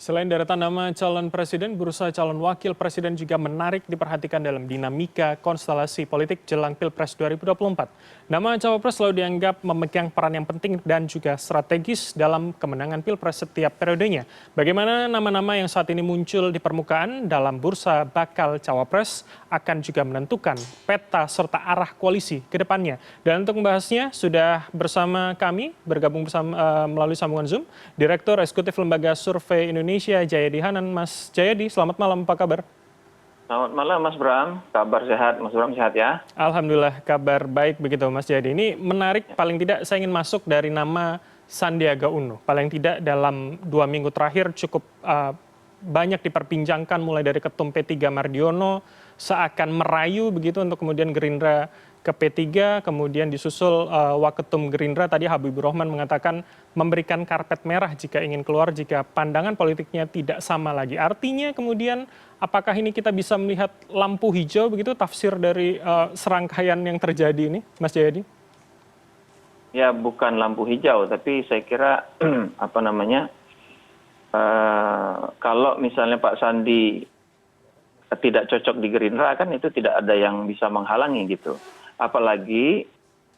Selain deretan nama calon presiden, bursa calon wakil presiden juga menarik diperhatikan dalam dinamika konstelasi politik jelang Pilpres 2024. Nama cawapres selalu dianggap memegang peran yang penting dan juga strategis dalam kemenangan Pilpres setiap periodenya. Bagaimana nama-nama yang saat ini muncul di permukaan dalam bursa bakal cawapres akan juga menentukan peta serta arah koalisi ke depannya. Dan untuk membahasnya sudah bersama kami, bergabung bersama melalui sambungan Zoom, Direktur Eksekutif Lembaga Survei Indonesia, Jayadi Hanan. Mas Jayadi, selamat malam, apa kabar? Selamat malam Mas Bram, kabar sehat, Mas Bram sehat ya? Alhamdulillah, kabar baik begitu Mas Jayadi. Ini menarik, paling tidak saya ingin masuk dari nama Sandiaga Uno. Paling tidak dalam 2 minggu terakhir cukup banyak diperbincangkan mulai dari Ketum P3 Mardiono seakan merayu begitu untuk kemudian Gerindra ke P3, kemudian disusul Waketum Gerindra tadi Habibur Rahman mengatakan memberikan karpet merah jika ingin keluar jika pandangan politiknya tidak sama lagi. Artinya kemudian apakah ini kita bisa melihat lampu hijau begitu tafsir dari serangkaian yang terjadi ini, Mas Jayadi? Ya bukan lampu hijau, tapi saya kira kalau misalnya Pak Sandi tidak cocok di Gerindra kan itu tidak ada yang bisa menghalangi gitu. Apalagi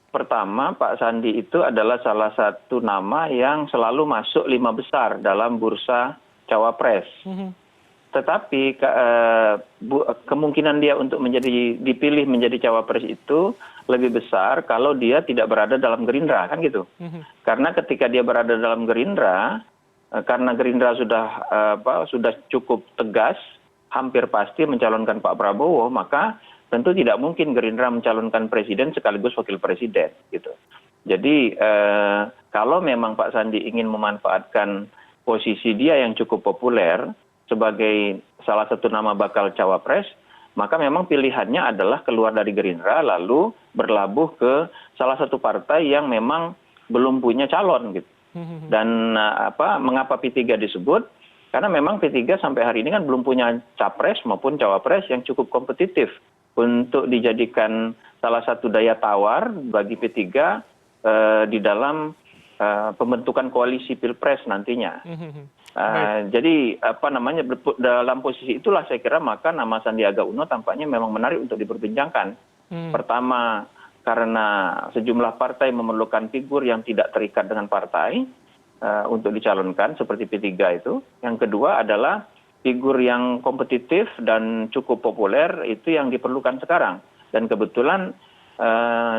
pertama Pak Sandi itu adalah salah satu nama yang selalu masuk 5 besar dalam bursa cawapres. Tetapi kemungkinan dia untuk dipilih menjadi cawapres itu lebih besar kalau dia tidak berada dalam Gerindra kan gitu. Karena ketika dia berada dalam Gerindra, karena Gerindra sudah cukup tegas, hampir pasti mencalonkan Pak Prabowo, maka tentu tidak mungkin Gerindra mencalonkan presiden sekaligus wakil presiden gitu. Jadi kalau memang Pak Sandi ingin memanfaatkan posisi dia yang cukup populer sebagai salah satu nama bakal cawapres, maka memang pilihannya adalah keluar dari Gerindra lalu berlabuh ke salah satu partai yang memang belum punya calon gitu. Dan mengapa P3 disebut? Karena memang P3 sampai hari ini kan belum punya capres maupun cawapres yang cukup kompetitif untuk dijadikan salah satu daya tawar bagi P3 di dalam pembentukan koalisi Pilpres nantinya. Jadi dalam posisi itulah saya kira maka nama Sandiaga Uno tampaknya memang menarik untuk diperbincangkan. Pertama karena sejumlah partai memerlukan figur yang tidak terikat dengan partai untuk dicalonkan seperti P3 itu. Yang kedua adalah figur yang kompetitif dan cukup populer itu yang diperlukan sekarang. Dan kebetulan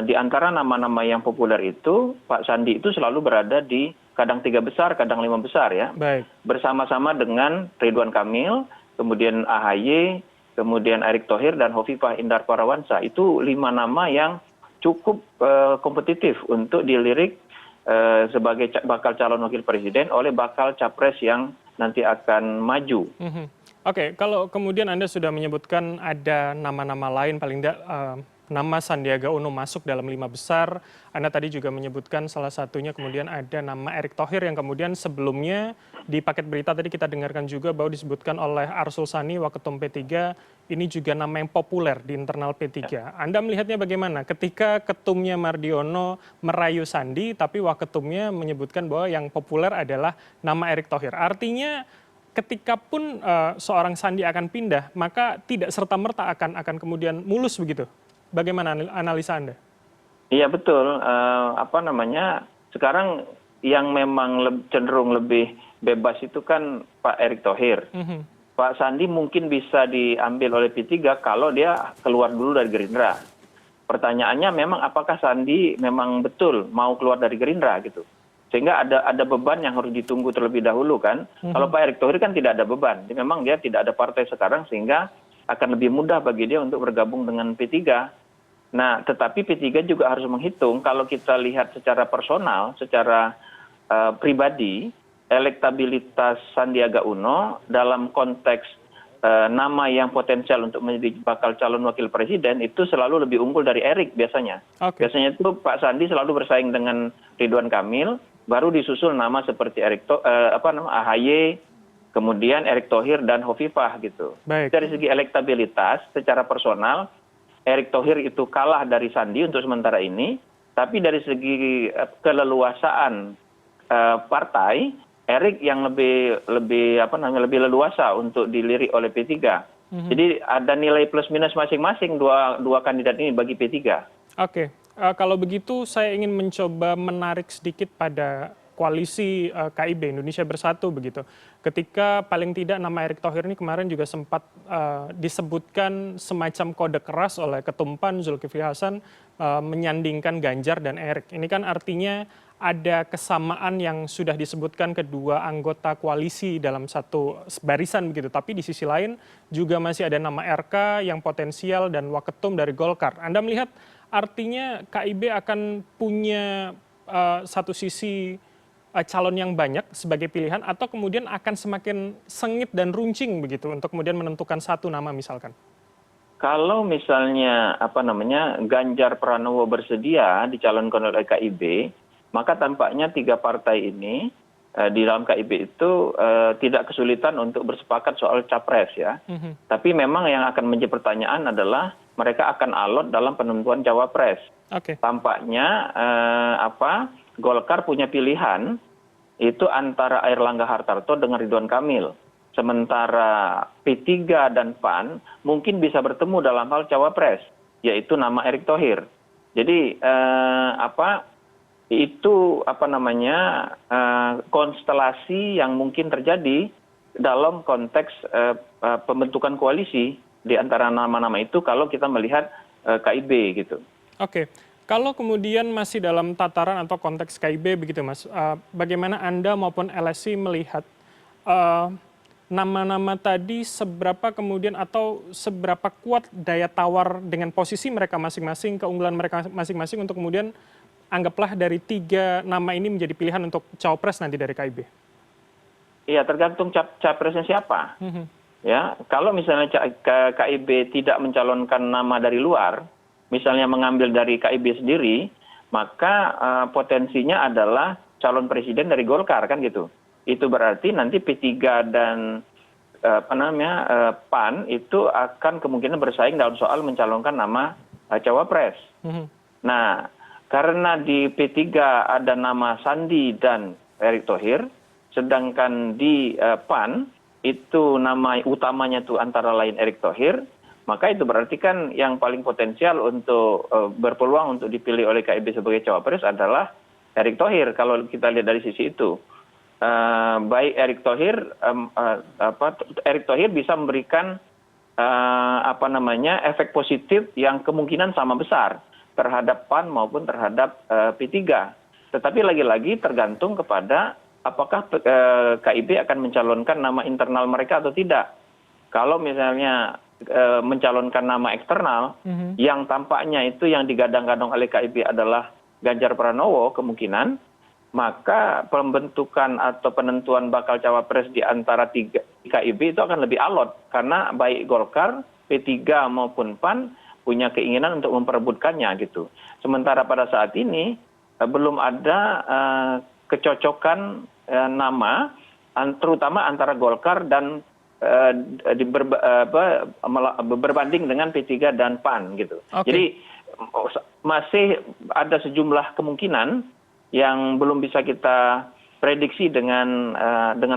di antara nama-nama yang populer itu Pak Sandi itu selalu berada di kadang 3 besar, kadang 5 besar ya. Baik. Bersama-sama dengan Ridwan Kamil, kemudian AHY, kemudian Erick Thohir dan Hovifah Indar Parawansa. Itu 5 nama yang cukup kompetitif untuk dilirik sebagai bakal calon wakil presiden oleh bakal capres yang nanti akan maju. Oke, kalau kemudian Anda sudah menyebutkan ada nama-nama lain paling tidak nama Sandiaga Uno masuk dalam 5 besar. Anda tadi juga menyebutkan salah satunya kemudian ada nama Erick Thohir yang kemudian sebelumnya di paket berita tadi kita dengarkan juga bahwa disebutkan oleh Arsul Sani, Waketum P3, ini juga nama yang populer di internal P3. Anda melihatnya bagaimana ketika ketumnya Mardiono merayu Sandi, tapi Waketumnya menyebutkan bahwa yang populer adalah nama Erick Thohir. Artinya ketika pun seorang Sandi akan pindah, maka tidak serta-merta akan kemudian mulus begitu. Bagaimana analisa Anda? Iya betul. Sekarang yang memang cenderung lebih bebas itu kan Pak Erick Thohir. Pak Sandi mungkin bisa diambil oleh P3 kalau dia keluar dulu dari Gerindra. Pertanyaannya memang apakah Sandi memang betul mau keluar dari Gerindra gitu. Sehingga ada beban yang harus ditunggu terlebih dahulu kan. Kalau Pak Erick Thohir kan tidak ada beban. Memang dia tidak ada partai sekarang sehingga akan lebih mudah bagi dia untuk bergabung dengan P3. Nah, tetapi P3 juga harus menghitung kalau kita lihat secara personal, secara pribadi, elektabilitas Sandiaga Uno dalam konteks nama yang potensial untuk menjadi bakal calon wakil presiden itu selalu lebih unggul dari Erick biasanya. Biasanya itu Pak Sandi selalu bersaing dengan Ridwan Kamil, baru disusul nama seperti AHY, kemudian Erick Thohir dan Hovifah gitu. Dari segi elektabilitas secara personal Erick Thohir itu kalah dari Sandi untuk sementara ini, tapi dari segi keleluasaan partai Erik yang lebih leluasa untuk dilirik oleh P3. Jadi ada nilai plus minus masing-masing dua kandidat ini bagi P3. Oke, kalau begitu saya ingin mencoba menarik sedikit pada koalisi KIB Indonesia Bersatu begitu. Ketika paling tidak nama Erick Thohir ini kemarin juga sempat disebutkan semacam kode keras oleh Ketum PAN Zulkifli Hasan menyandingkan Ganjar dan Erick. Ini kan artinya ada kesamaan yang sudah disebutkan kedua anggota koalisi dalam satu barisan begitu. Tapi di sisi lain juga masih ada nama RK yang potensial dan waketum dari Golkar. Anda melihat artinya KIB akan punya satu sisi calon yang banyak sebagai pilihan atau kemudian akan semakin sengit dan runcing begitu untuk kemudian menentukan satu nama misalkan? Kalau misalnya Ganjar Pranowo bersedia dicalonkan oleh KIB, maka tampaknya tiga partai ini di dalam KIB itu tidak kesulitan untuk bersepakat soal capres ya. Tapi memang yang akan menjadi pertanyaan adalah mereka akan alot dalam penentuan cawapres. Tampaknya Golkar punya pilihan itu antara Airlangga Hartarto dengan Ridwan Kamil. Sementara P3 dan PAN mungkin bisa bertemu dalam hal cawapres, yaitu nama Erick Thohir. Jadi konstelasi yang mungkin terjadi dalam konteks pembentukan koalisi di antara nama-nama itu kalau kita melihat KIB gitu. Oke, kalau kemudian masih dalam tataran atau konteks KIB begitu Mas, bagaimana Anda maupun LSI melihat nama-nama tadi seberapa kemudian atau seberapa kuat daya tawar dengan posisi mereka masing-masing, keunggulan mereka masing-masing untuk kemudian anggaplah dari tiga nama ini menjadi pilihan untuk cawapres nanti dari KIB? Iya, tergantung capresnya siapa. Ya, kalau misalnya KIB tidak mencalonkan nama dari luar, misalnya mengambil dari KIB sendiri, maka potensinya adalah calon presiden dari Golkar kan gitu. Itu berarti nanti P3 dan PAN itu akan kemungkinan bersaing dalam soal mencalonkan nama cawapres. Nah, karena di P3 ada nama Sandi dan Erick Thohir, sedangkan di PAN itu nama utamanya itu antara lain Erick Thohir, maka itu berarti kan yang paling potensial untuk berpeluang untuk dipilih oleh KIB sebagai cawapres adalah Erick Thohir kalau kita lihat dari sisi itu. Baik Erick Thohir bisa memberikan efek positif yang kemungkinan sama besar terhadap PAN maupun terhadap P3. Tetapi lagi-lagi tergantung kepada apakah KIB akan mencalonkan nama internal mereka atau tidak. Kalau misalnya mencalonkan nama eksternal yang tampaknya itu yang digadang-gadang oleh KIB adalah Ganjar Pranowo kemungkinan, maka pembentukan atau penentuan bakal cawapres di antara tiga KIB itu akan lebih alot karena baik Golkar, P3 maupun PAN punya keinginan untuk memperebutkannya gitu. Sementara pada saat ini belum ada kecocokan nama terutama antara Golkar dan berbanding dengan P3 dan PAN gitu. Jadi masih ada sejumlah kemungkinan yang belum bisa kita prediksi dengan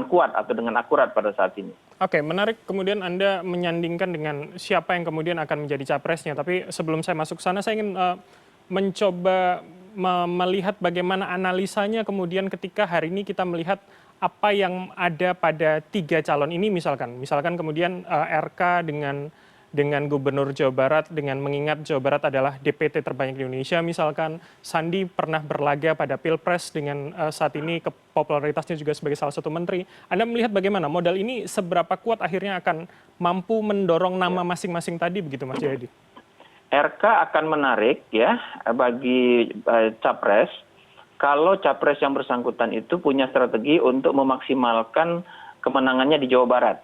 kuat atau dengan akurat pada saat ini. Oke, menarik kemudian Anda menyandingkan dengan siapa yang kemudian akan menjadi capresnya. Tapi sebelum saya masuk ke sana, saya ingin mencoba melihat bagaimana analisanya kemudian ketika hari ini kita melihat apa yang ada pada tiga calon ini misalkan kemudian RK dengan Gubernur Jawa Barat, dengan mengingat Jawa Barat adalah DPT terbanyak di Indonesia misalkan, Sandi pernah berlaga pada Pilpres dengan saat ini popularitasnya juga sebagai salah satu menteri. Anda melihat bagaimana modal ini seberapa kuat akhirnya akan mampu mendorong nama masing-masing tadi begitu Mas Jayadi? RK akan menarik ya bagi capres kalau capres yang bersangkutan itu punya strategi untuk memaksimalkan kemenangannya di Jawa Barat.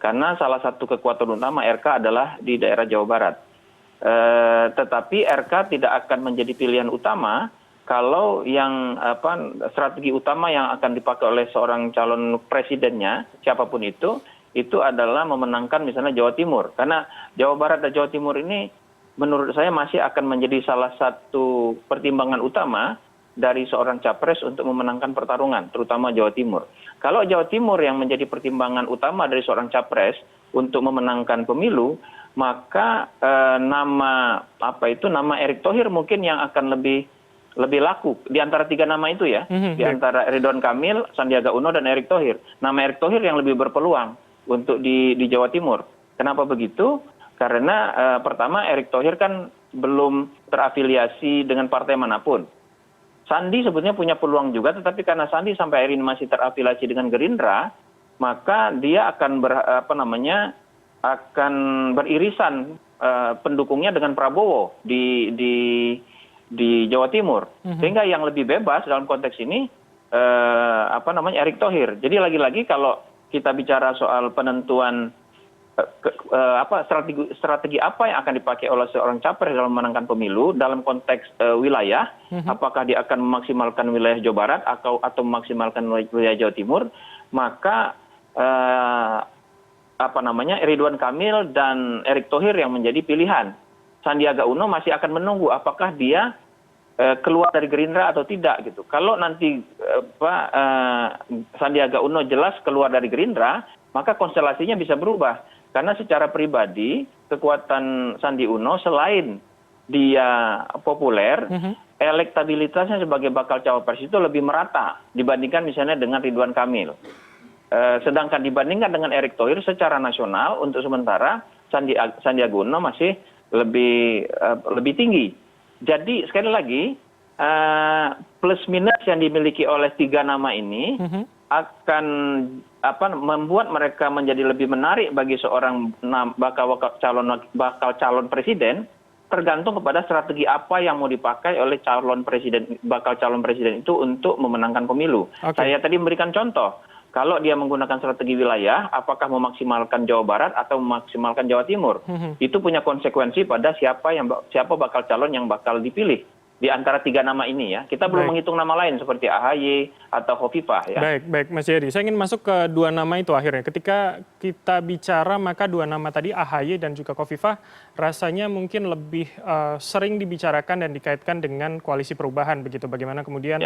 Karena salah satu kekuatan utama RK adalah di daerah Jawa Barat. Tetapi RK tidak akan menjadi pilihan utama kalau yang strategi utama yang akan dipakai oleh seorang calon presidennya, siapapun itu adalah memenangkan misalnya Jawa Timur. Karena Jawa Barat dan Jawa Timur ini menurut saya masih akan menjadi salah satu pertimbangan utama dari seorang capres untuk memenangkan pertarungan, terutama Jawa Timur. Kalau Jawa Timur yang menjadi pertimbangan utama dari seorang capres untuk memenangkan pemilu, maka nama Erick Thohir mungkin yang akan lebih laku di antara tiga nama itu ya, di antara Ridwan Kamil, Sandiaga Uno dan Erick Thohir. Nama Erick Thohir yang lebih berpeluang untuk di Jawa Timur. Kenapa begitu? Karena pertama Erick Thohir kan belum terafiliasi dengan partai manapun. Sandi sebetulnya punya peluang juga, tetapi karena Sandi sampai hari ini masih terafiliasi dengan Gerindra, maka dia akan akan beririsan pendukungnya dengan Prabowo di Jawa Timur. Sehingga yang lebih bebas dalam konteks ini Erick Thohir. Jadi lagi-lagi kalau kita bicara soal penentuan strategi apa yang akan dipakai oleh seorang capres dalam memenangkan pemilu dalam konteks wilayah, apakah dia akan memaksimalkan wilayah Jawa Barat atau memaksimalkan wilayah Jawa Timur, maka Ridwan Kamil dan Erick Thohir yang menjadi pilihan. Sandiaga Uno masih akan menunggu apakah dia keluar dari Gerindra atau tidak gitu. Kalau nanti Sandiaga Uno jelas keluar dari Gerindra, maka konstelasinya bisa berubah. Karena secara pribadi kekuatan Sandi Uno selain dia populer, elektabilitasnya sebagai bakal cawapres itu lebih merata dibandingkan misalnya dengan Ridwan Kamil. Sedangkan dibandingkan dengan Erick Thohir secara nasional untuk sementara Sandiaga Uno masih lebih tinggi. Jadi sekali lagi plus minus yang dimiliki oleh tiga nama ini akan membuat mereka menjadi lebih menarik bagi seorang bakal calon presiden, tergantung kepada strategi apa yang mau dipakai oleh bakal calon presiden itu untuk memenangkan pemilu. Saya tadi memberikan contoh, kalau dia menggunakan strategi wilayah, apakah memaksimalkan Jawa Barat atau memaksimalkan Jawa Timur, itu punya konsekuensi pada siapa bakal calon yang bakal dipilih. Di antara tiga nama ini ya, kita belum menghitung nama lain seperti AHY atau Khofifah ya. Baik Mas Jayadi, saya ingin masuk ke dua nama itu akhirnya. Ketika kita bicara maka dua nama tadi AHY dan juga Khofifah rasanya mungkin lebih sering dibicarakan dan dikaitkan dengan koalisi perubahan begitu. Bagaimana kemudian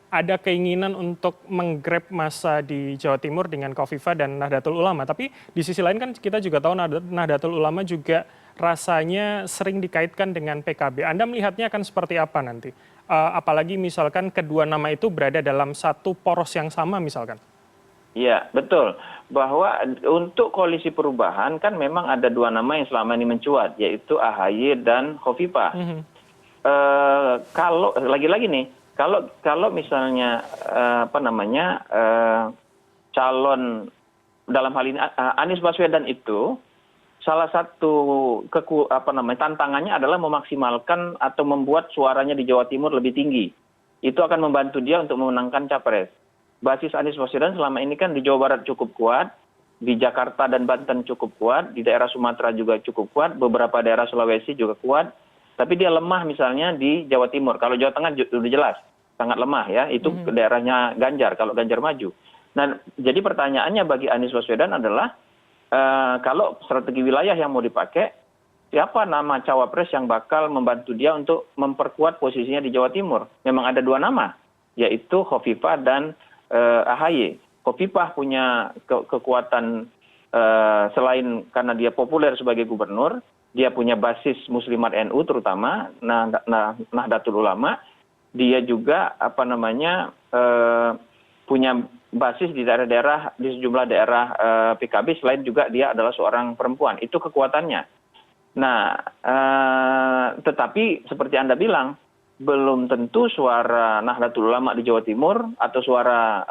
ada keinginan untuk menggrab masa di Jawa Timur dengan Khofifah dan Nahdlatul Ulama. Tapi di sisi lain kan kita juga tahu Nahdlatul Ulama juga rasanya sering dikaitkan dengan PKB. Anda melihatnya akan seperti apa nanti? Apalagi misalkan kedua nama itu berada dalam satu poros yang sama misalkan. Iya, betul. Bahwa untuk koalisi perubahan kan memang ada dua nama yang selama ini mencuat, yaitu AHY dan Khofifah. Kalau lagi-lagi nih, kalau misalnya calon dalam hal ini Anies Baswedan itu salah satu tantangannya adalah memaksimalkan atau membuat suaranya di Jawa Timur lebih tinggi. Itu akan membantu dia untuk memenangkan capres. Basis Anies Baswedan selama ini kan di Jawa Barat cukup kuat, di Jakarta dan Banten cukup kuat, di daerah Sumatera juga cukup kuat, beberapa daerah Sulawesi juga kuat. Tapi dia lemah misalnya di Jawa Timur. Kalau Jawa Tengah sudah jelas sangat lemah ya, itu daerahnya Ganjar kalau Ganjar maju. Nah, jadi pertanyaannya bagi Anies Baswedan adalah kalau strategi wilayah yang mau dipakai, siapa nama cawapres yang bakal membantu dia untuk memperkuat posisinya di Jawa Timur? Memang ada dua nama, yaitu Khofifah dan AHY. Khofifah punya kekuatan selain karena dia populer sebagai gubernur, dia punya basis Muslimat NU terutama, Nahdlatul Ulama. Dia juga punya basis di daerah-daerah, di sejumlah daerah PKB, selain juga dia adalah seorang perempuan. Itu kekuatannya. Nah, tetapi seperti Anda bilang, belum tentu suara Nahdlatul Ulama di Jawa Timur atau suara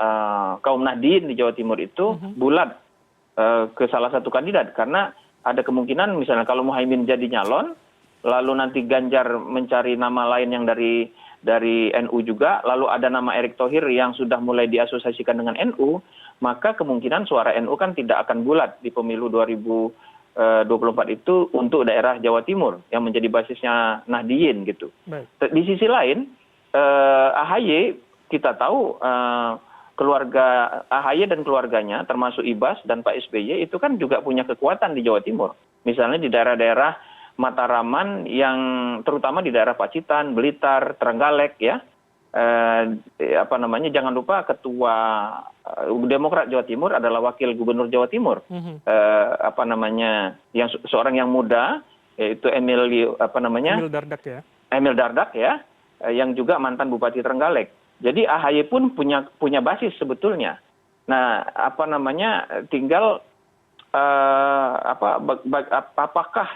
kaum Nahdien di Jawa Timur itu bulat ke salah satu kandidat. Karena ada kemungkinan misalnya kalau Muhaimin jadi nyalon, lalu nanti Ganjar mencari nama lain yang dari NU juga, lalu ada nama Erick Thohir yang sudah mulai diasosiasikan dengan NU, maka kemungkinan suara NU kan tidak akan bulat di pemilu 2024 itu untuk daerah Jawa Timur yang menjadi basisnya Nahdien gitu. Di sisi lain, AHY kita tahu keluarga AHY dan keluarganya termasuk Ibas dan Pak SBY itu kan juga punya kekuatan di Jawa Timur. Misalnya di daerah-daerah Mataraman yang terutama di daerah Pacitan, Blitar, Trenggalek ya. Jangan lupa ketua Demokrat Jawa Timur adalah wakil gubernur Jawa Timur. Yang seorang yang muda yaitu Emil Dardak ya. Emil Dardak ya, yang juga mantan Bupati Trenggalek. Jadi AHY pun punya basis sebetulnya. Nah, tinggal apakah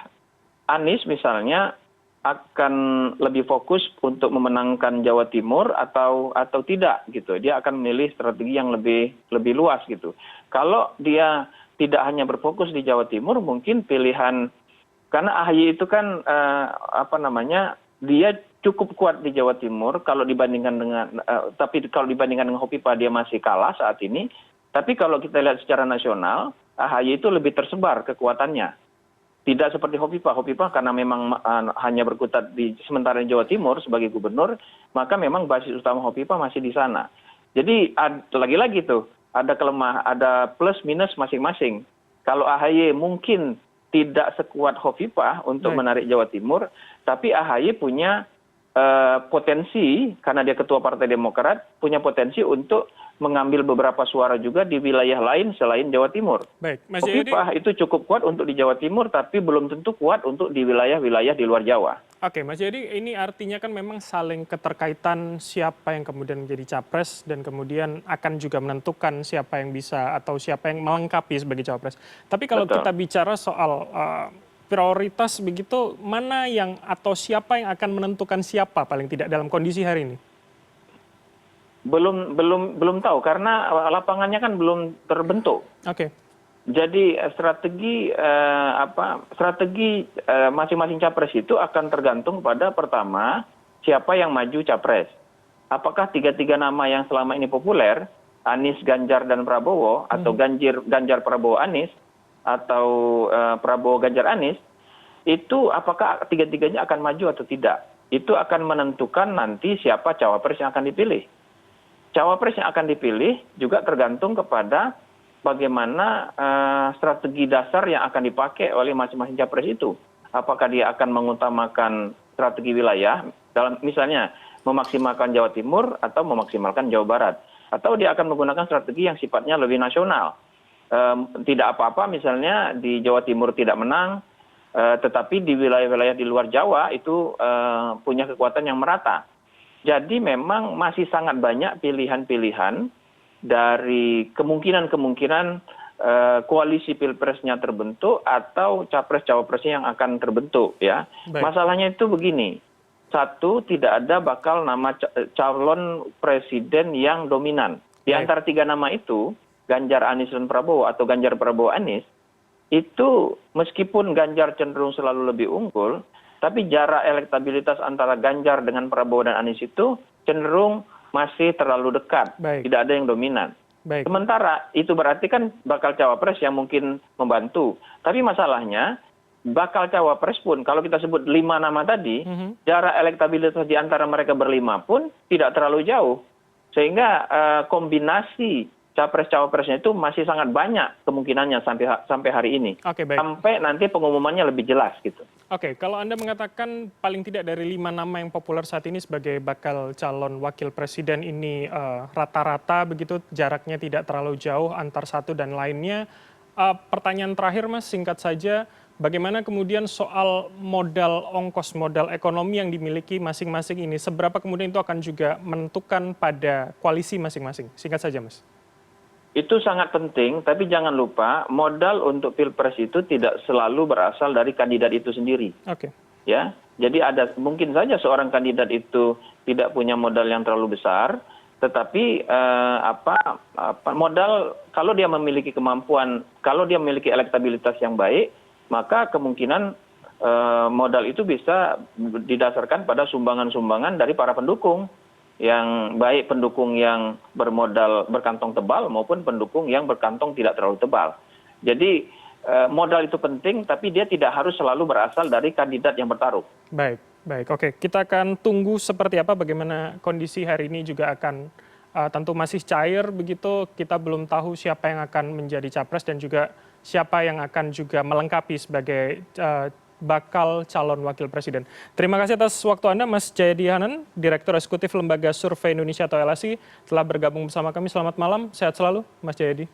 Anies misalnya akan lebih fokus untuk memenangkan Jawa Timur atau tidak gitu. Dia akan memilih strategi yang lebih luas gitu. Kalau dia tidak hanya berfokus di Jawa Timur, mungkin pilihan karena AHY itu kan dia cukup kuat di Jawa Timur kalau dibandingkan dengan Hopipa dia masih kalah saat ini. Tapi kalau kita lihat secara nasional, AHY itu lebih tersebar kekuatannya. Tidak seperti Hopipa. Hopipa karena memang hanya berkutat sementara di Jawa Timur sebagai gubernur, maka memang basis utama Hopipa masih di sana. Jadi lagi-lagi tuh ada plus minus masing-masing. Kalau AHY mungkin tidak sekuat Hopipa untuk menarik Jawa Timur, tapi AHY punya potensi karena dia ketua Partai Demokrat punya potensi untuk mengambil beberapa suara juga di wilayah lain selain Jawa Timur. Baik, Mas Hopipa itu cukup kuat untuk di Jawa Timur, tapi belum tentu kuat untuk di wilayah-wilayah di luar Jawa. Oke, Mas Jayadi, ini artinya kan memang saling keterkaitan siapa yang kemudian menjadi capres dan kemudian akan juga menentukan siapa yang bisa atau siapa yang melengkapi sebagai cawapres. Tapi kalau kita bicara soal prioritas begitu, mana yang atau siapa yang akan menentukan siapa paling tidak dalam kondisi hari ini? Belum tahu karena lapangannya kan belum terbentuk. Oke. Jadi strategi masing-masing capres itu akan tergantung pada pertama siapa yang maju capres. Apakah tiga nama yang selama ini populer, Anies, Ganjar dan Prabowo, atau Ganjar Prabowo Anies, atau Prabowo Ganjar Anies, itu apakah tiga-tiganya akan maju atau tidak? Itu akan menentukan nanti siapa cawapres yang akan dipilih. Cawapres yang akan dipilih juga tergantung kepada bagaimana strategi dasar yang akan dipakai oleh masing-masing capres itu. Apakah dia akan mengutamakan strategi wilayah, dalam misalnya memaksimalkan Jawa Timur atau memaksimalkan Jawa Barat. Atau dia akan menggunakan strategi yang sifatnya lebih nasional. Tidak apa-apa misalnya di Jawa Timur tidak menang, tetapi di wilayah-wilayah di luar Jawa itu punya kekuatan yang merata. Jadi memang masih sangat banyak pilihan-pilihan dari kemungkinan-kemungkinan koalisi pilpresnya terbentuk atau capres-cawapresnya yang akan terbentuk ya. Baik. Masalahnya itu begini. Satu, tidak ada bakal nama calon presiden yang dominan. Di antara tiga nama itu, Ganjar, Anies, dan Prabowo atau Ganjar, Prabowo, Anies, itu meskipun Ganjar cenderung selalu lebih unggul, tapi jarak elektabilitas antara Ganjar dengan Prabowo dan Anies itu cenderung masih terlalu dekat. Baik. Tidak ada yang dominan. Baik. Sementara itu berarti kan bakal cawapres yang mungkin membantu. Tapi masalahnya bakal cawapres pun kalau kita sebut 5 nama tadi, jarak elektabilitas di antara mereka berlima pun tidak terlalu jauh. Sehingga kombinasi capres-cawapresnya itu masih sangat banyak kemungkinannya sampai hari ini. Oke, baik. Sampai nanti pengumumannya lebih jelas gitu. Oke, kalau Anda mengatakan paling tidak dari 5 nama yang populer saat ini sebagai bakal calon wakil presiden ini rata-rata begitu, jaraknya tidak terlalu jauh antar satu dan lainnya. Pertanyaan terakhir Mas, singkat saja, bagaimana kemudian soal modal ongkos, modal ekonomi yang dimiliki masing-masing ini, seberapa kemudian itu akan juga menentukan pada koalisi masing-masing? Singkat saja Mas. Itu sangat penting, tapi jangan lupa modal untuk pilpres itu tidak selalu berasal dari kandidat itu sendiri. Oke. Ya, jadi mungkin saja seorang kandidat itu tidak punya modal yang terlalu besar, tetapi modal kalau dia memiliki kemampuan, kalau dia memiliki elektabilitas yang baik, maka kemungkinan modal itu bisa didasarkan pada sumbangan-sumbangan dari para pendukung. Yang baik pendukung yang berkantong tebal maupun pendukung yang berkantong tidak terlalu tebal. Jadi modal itu penting, tapi dia tidak harus selalu berasal dari kandidat yang bertarung. Baik, baik. Oke, kita akan tunggu seperti apa, bagaimana kondisi hari ini juga akan tentu masih cair begitu. Kita belum tahu siapa yang akan menjadi capres dan juga siapa yang akan juga melengkapi sebagai bakal calon wakil presiden. Terima kasih atas waktu Anda, Mas Jayadi Hanan, Direktur Eksekutif Lembaga Survei Indonesia atau LSI, telah bergabung bersama kami. Selamat malam, sehat selalu, Mas Jayadi.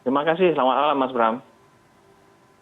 Terima kasih, selamat malam Mas Bram.